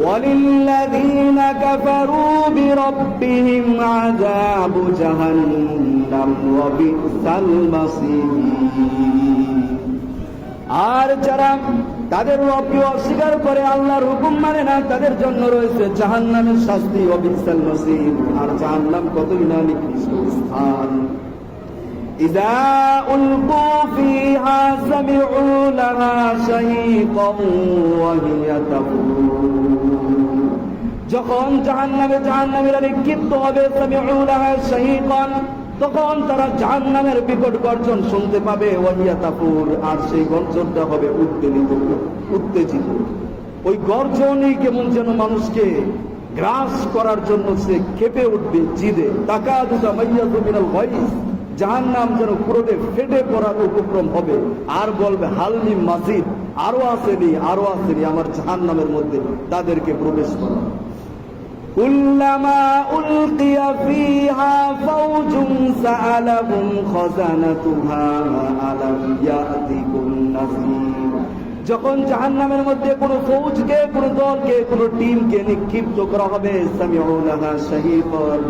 ওয়ালিল্লাযীনা কাফারু বিরাব্বিহিম আযাবু জাহান্নাম ওয়া বিসাল মাসীর। আর যারা তাদের রবকে অস্বীকার করে, আল্লাহর হুকুম মানে না, তাদের জন্য রয়েছে জাহান্নামের শাস্তি, ওয়া বিসাল মাসীর। আর জাহান্নাম কতই না নিকৃষ্ট স্থান। ইযা উলকু ফিহা সামিউ লাহা শাহীকান ওয়া হিয়া তাফুর। যখন জাহান্নামীরা নিক্ষিপ্ত হবে, সামিউ লাহা শাহীকান, তখন তারা জাহান্নামের বিকট গর্জন শুনতে পাবে, ওয়া হিয়া তাফুর, আর সেই গর্জনটা হবে উত্তেজিত। ওই গর্জনই কেমন যেন মানুষকে গ্রাস করার জন্য সে কেঁপে উঠবে, জিদে তাকাদু তামাইয়াজু মিনাল গায়জ। জাহান্নাম যেন পুরোটে ফেটে পড়ার উপক্রম হবে, আর বলবে হালমি মাজিদ, আরো আসেনি, আরো আসেনি, আমার জাহান্নামের মধ্যে তাদেরকে প্রবেশ করা। কুল্লামা উলকিয়া ফিহা ফাওজুন সাআলাহুম খাযানাতুহা আলাম ইয়াতিকুম নাযীর। যখন জাহান্নামের মধ্যে কোনো ফৌজকে, কোনো দলকে, কোনো টিমকে নিক্ষিপ্ত করা হবে, সামিউ লাহা শাহীকান,